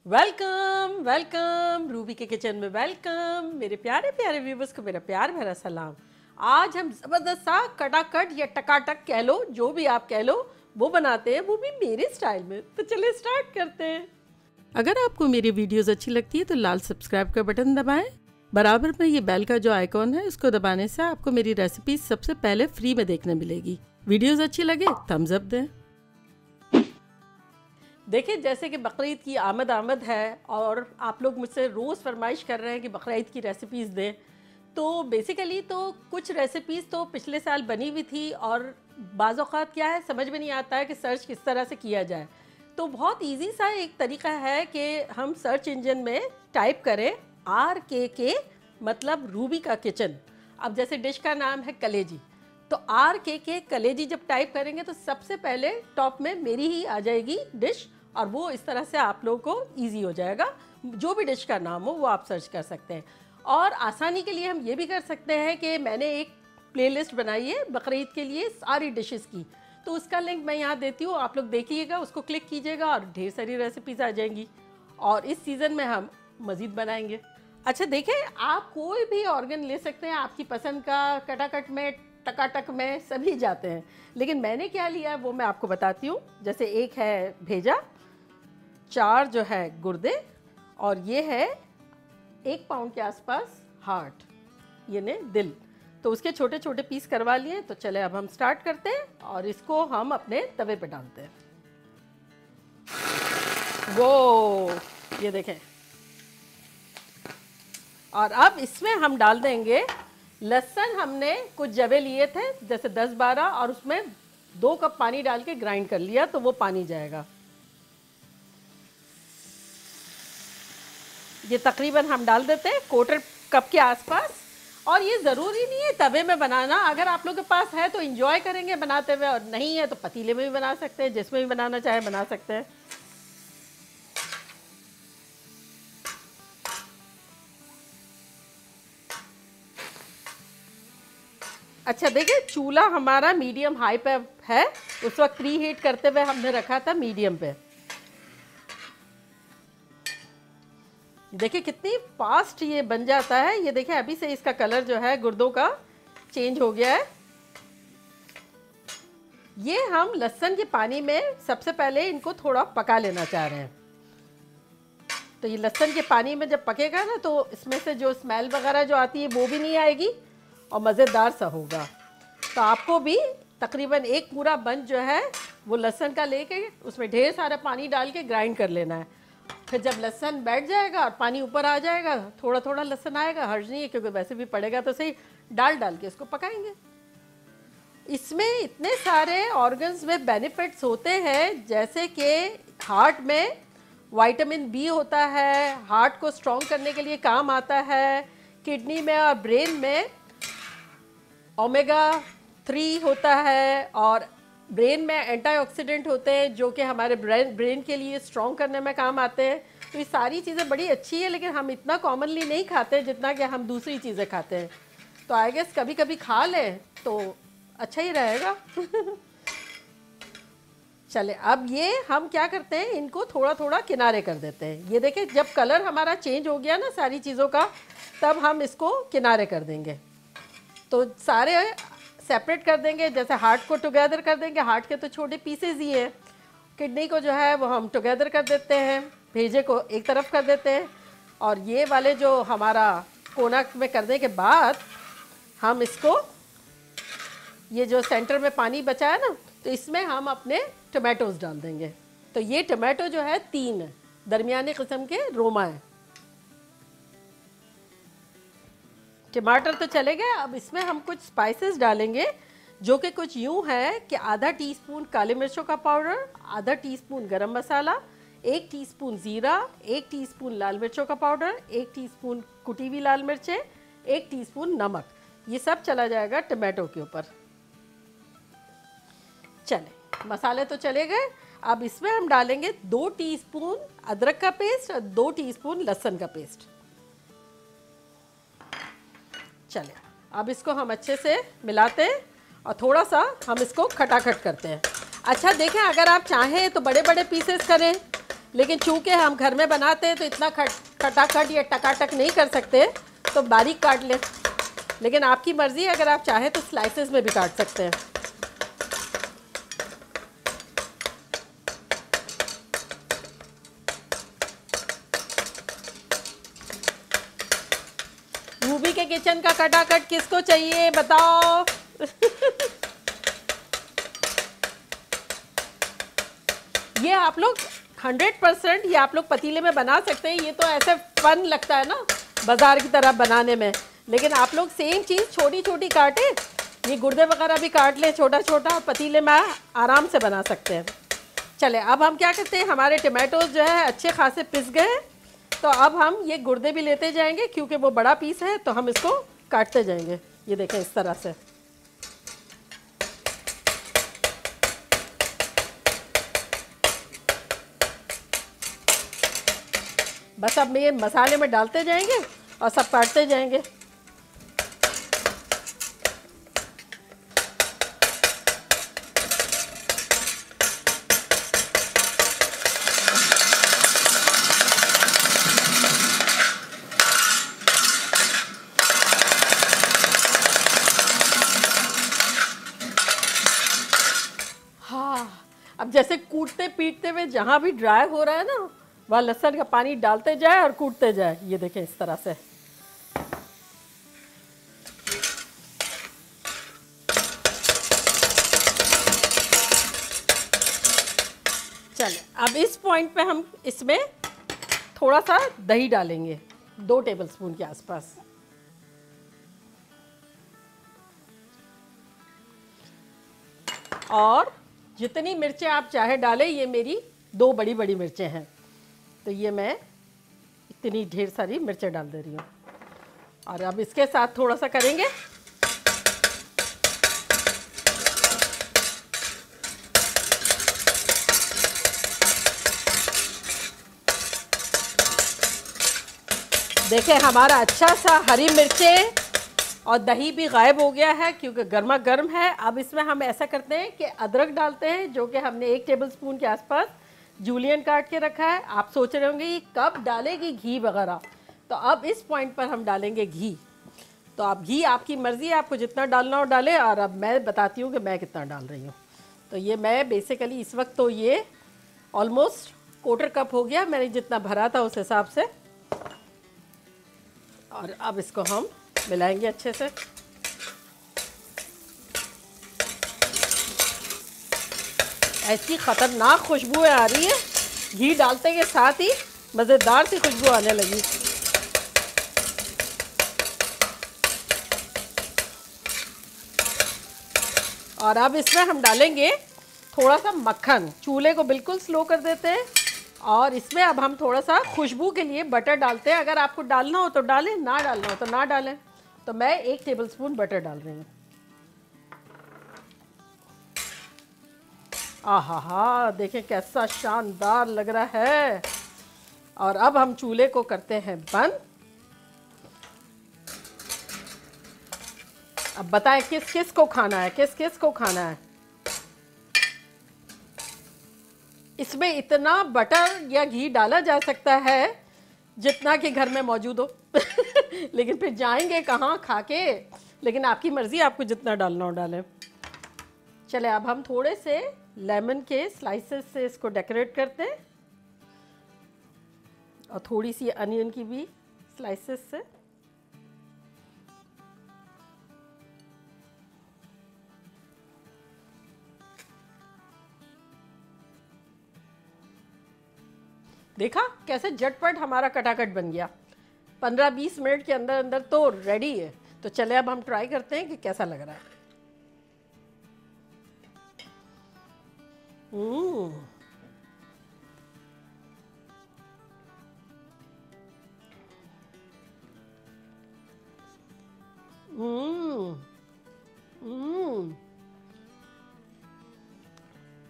Welcome welcome Ruby के kitchen में welcome. मेरे प्यारे प्यारे व्यूवर्स को मेरा प्यार भरा सलाम। आज हम ज़बरदस्त सा कटाकट या टकाटक कह लो, जो भी आप कह लो, वो बनाते हैं, वो भी मेरे स्टाइल में। तो चलिए स्टार्ट करते हैं। अगर आपको मेरी वीडियोस अच्छी लगती है तो लाल सब्सक्राइब का बटन दबाएं। बराबर में ये बेल का जो आइकॉन है उसको दबाने से आपको मेरी रेसिपी सबसे पहले फ्री में देखने मिलेगी। वीडियोस अच्छी लगे थम्स अप दें। देखिए, जैसे कि बकरीद की आमद है और आप लोग मुझसे रोज़ फरमाइश कर रहे हैं कि बकरीद की रेसिपीज़ दें, तो बेसिकली तो कुछ रेसिपीज़ तो पिछले साल बनी हुई थी और बाज़ औक़ात क्या है समझ में नहीं आता है कि सर्च किस तरह से किया जाए। तो बहुत इजी सा एक तरीका है कि हम सर्च इंजन में टाइप करें RKK, मतलब रूबी का किचन। अब जैसे डिश का नाम है कलेजी, तो RKK कलेजी जब टाइप करेंगे तो सबसे पहले टॉप में मेरी ही आ जाएगी डिश, और वो इस तरह से आप लोगों को इजी हो जाएगा। जो भी डिश का नाम हो वो आप सर्च कर सकते हैं। और आसानी के लिए हम ये भी कर सकते हैं कि मैंने एक प्लेलिस्ट बनाई है बकरीद के लिए सारी डिशेस की, तो उसका लिंक मैं यहाँ देती हूँ, आप लोग देखिएगा, उसको क्लिक कीजिएगा और ढेर सारी रेसिपीज़ आ जाएंगी और इस सीज़न में हम मज़ीद बनाएंगे। अच्छा देखें, आप कोई भी ऑर्गन ले सकते हैं आपकी पसंद का, कटाकट में, टकाटक में सभी जाते हैं, लेकिन मैंने क्या लिया है वो मैं आपको बताती हूँ। जैसे एक है भेजा, 4 जो है गुर्दे, और ये है 1 पाउंड के आसपास हार्ट, ये ने दिल। तो उसके छोटे छोटे पीस करवा लिए। तो चले अब हम स्टार्ट करते हैं और इसको हम अपने तवे पे डालते हैं। वो ये देखें, और अब इसमें हम डाल देंगे लहसुन। हमने कुछ जवे लिए थे जैसे 10-12, और उसमें 2 कप पानी डाल के ग्राइंड कर लिया, तो वो पानी जाएगा। ये तकरीबन हम डाल देते हैं 1/4 कप के आसपास। और ये ज़रूरी नहीं है तवे में बनाना, अगर आप लोगों के पास है तो एंजॉय करेंगे बनाते हुए, और नहीं है तो पतीले में भी बना सकते हैं, जिसमें भी बनाना चाहे बना सकते हैं। अच्छा देखिए, चूल्हा हमारा मीडियम हाई पे है, उस वक्त प्री हीट करते हुए हमने रखा था मीडियम पे। देखिए कितनी फास्ट ये बन जाता है। ये देखिए अभी से इसका कलर जो है गुर्दों का चेंज हो गया है। ये हम लहसुन के पानी में सबसे पहले इनको थोड़ा पका लेना चाह रहे हैं। तो ये लहसुन के पानी में जब पकेगा ना, तो इसमें से जो स्मेल वगैरह जो आती है वो भी नहीं आएगी और मज़ेदार सा होगा। तो आपको भी तकरीबन एक पूरा बंच जो है वो लहसुन का लेके उसमें ढेर सारा पानी डाल के ग्राइंड कर लेना है। फिर जब लहसुन बैठ जाएगा और पानी ऊपर आ जाएगा, थोड़ा थोड़ा लहसुन आएगा, हर्ज नहीं है क्योंकि वैसे भी पड़ेगा, तो सही डाल के इसको पकाएंगे। इसमें इतने सारे ऑर्गन्स में बेनिफिट्स होते हैं, जैसे कि हार्ट में विटामिन B होता है, हार्ट को स्ट्रॉन्ग करने के लिए काम आता है। किडनी में और ब्रेन में ओमेगा 3 होता है, और ब्रेन में एंटीऑक्सीडेंट होते हैं जो कि हमारे ब्रेन के लिए स्ट्रॉन्ग करने में काम आते हैं। तो ये सारी चीज़ें बड़ी अच्छी है, लेकिन हम इतना कॉमनली नहीं खाते जितना कि हम दूसरी चीज़ें खाते हैं। तो आई गेस कभी कभी खा लें तो अच्छा ही रहेगा। चले अब ये हम क्या करते हैं, इनको थोड़ा थोड़ा किनारे कर देते हैं। ये देखें, जब कलर हमारा चेंज हो गया ना सारी चीज़ों का, तब हम इसको किनारे कर देंगे। तो सारे सेपरेट कर देंगे, जैसे हार्ट को टुगेदर कर देंगे। हार्ट के तो छोटे पीसेज ही हैं। किडनी को जो है वो हम टुगेदर कर देते हैं, भेजे को एक तरफ कर देते हैं, और ये वाले जो हमारा कोना में करने के बाद हम इसको, ये जो सेंटर में पानी बचा है ना, तो इसमें हम अपने टमाटोज डाल देंगे। तो ये टमाटो जो है 3 दरमियाने किस्म के रोमा है। टमाटर तो चले गए। अब इसमें हम कुछ स्पाइसेस डालेंगे, जो कि कुछ यूँ है कि आधा टीस्पून काली मिर्चों का पाउडर, आधा टीस्पून गरम मसाला, 1 टीस्पून ज़ीरा, 1 टीस्पून लाल मिर्चों का पाउडर, 1 टीस्पून कुटी हुई लाल मिर्चें, 1 टीस्पून नमक। ये सब चला जाएगा टमाटो के ऊपर। चले मसाले तो चले गए। अब इसमें हम डालेंगे 2 टीस्पून अदरक का पेस्ट और 2 टीस्पून लहसुन का पेस्ट। चले अब इसको हम अच्छे से मिलाते हैं और थोड़ा सा हम इसको खटाखट करते हैं। अच्छा देखें, अगर आप चाहें तो बड़े बड़े पीसेस करें, लेकिन चूंकि हम घर में बनाते हैं तो इतना खटाखट या टकाटक नहीं कर सकते, तो बारीक काट लें। लेकिन आपकी मर्ज़ी है, अगर आप चाहें तो स्लाइसेस में भी काट सकते हैं। रूबी के किचन का खटाखट किसको चाहिए बताओ। ये आप लोग 100% ये आप लोग पतीले में बना सकते हैं। ये तो ऐसे फन लगता है ना बाज़ार की तरह बनाने में, लेकिन आप लोग सेम चीज़ छोटी छोटी काटें, ये गुर्दे वगैरह भी काट लें छोटा छोटा, पतीले में आराम से बना सकते हैं। चले अब हम क्या करते हैं, हमारे टमाटोज जो है अच्छे खासे पिस गए हैं, तो अब हम ये गुर्दे भी लेते जाएंगे, क्योंकि वो बड़ा पीस है तो हम इसको काटते जाएंगे। ये देखें इस तरह से। बस अब ये मसाले में डालते जाएंगे और सब काटते जाएंगे। हाँ, अब जैसे कूटते पीटते हुए जहाँ भी ड्राई हो रहा है ना, वह लहसुन का पानी डालते जाए और कूटते जाए। ये देखें इस तरह से। चलिए अब इस पॉइंट पे हम इसमें थोड़ा सा दही डालेंगे, 2 टेबलस्पून के आसपास। और जितनी मिर्चें आप चाहे डालें, ये मेरी 2 बड़ी बड़ी मिर्चें हैं, तो ये मैं इतनी ढेर सारी मिर्चें डाल दे रही हूँ। और अब इसके साथ थोड़ा सा करेंगे देखें हमारा अच्छा सा हरी मिर्चें और दही भी गायब हो गया है, क्योंकि गर्मा गर्म है। अब इसमें हम ऐसा करते हैं कि अदरक डालते हैं, जो कि हमने 1 टेबलस्पून के आसपास जूलियन काट के रखा है। आप सोच रहे होंगे ये कब डालेगी घी वगैरह, तो अब इस पॉइंट पर हम डालेंगे घी। तो आप घी आपकी मर्ज़ी है, आपको जितना डालना हो डालें। और अब मैं बताती हूँ कि मैं कितना डाल रही हूँ। तो ये मैं बेसिकली इस वक्त तो ये ऑलमोस्ट 1/4 कप हो गया, मैंने जितना भरा था उस हिसाब से। और अब इसको हम मिलाएंगे अच्छे से। ऐसी ख़तरनाक खुशबू आ रही है, घी डालते के साथ ही मज़ेदार सी खुशबू आने लगी। और अब इसमें हम डालेंगे थोड़ा सा मक्खन। चूल्हे को बिल्कुल स्लो कर देते हैं और इसमें अब हम थोड़ा सा खुशबू के लिए बटर डालते हैं। अगर आपको डालना हो तो डालें, ना डालना हो तो ना डालें। तो मैं 1 टेबलस्पून बटर डाल रही हूँ। आहा हा, देखें कैसा शानदार लग रहा है। और अब हम चूल्हे को करते हैं बंद। अब बताएं किस किस को खाना है, किस किस को खाना है। इसमें इतना बटर या घी डाला जा सकता है जितना कि घर में मौजूद हो। लेकिन फिर जाएंगे कहाँ खा के। लेकिन आपकी मर्ज़ी, आपको जितना डालना हो डालें। चले अब हम थोड़े से लेमन के स्लाइसेस से इसको डेकोरेट करते हैं, और थोड़ी सी अनियन की भी स्लाइसेस से। देखा कैसे झटपट हमारा कटाकट बन गया। 15-20 मिनट के अंदर अंदर तो रेडी है। तो चले अब हम ट्राई करते हैं कि कैसा लग रहा है।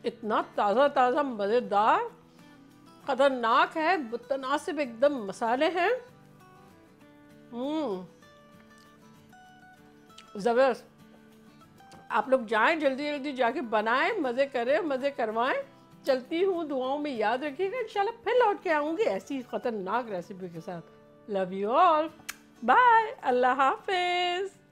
इतना ताज़ा ताज़ा मज़ेदार, खतरनाक है, मुतनासिब एकदम मसाले हैं। ज़बरदस्त। आप लोग जाएं, जल्दी जल्दी जाके बनाएं, मज़े करें, मज़े करवाएं। चलती हूँ, दुआओं में याद रखिएगा, इंशाल्लाह फिर लौट के आऊँगी ऐसी ख़तरनाक रेसिपी के साथ। लव यू ऑल, बाय, अल्लाह हाफिज़।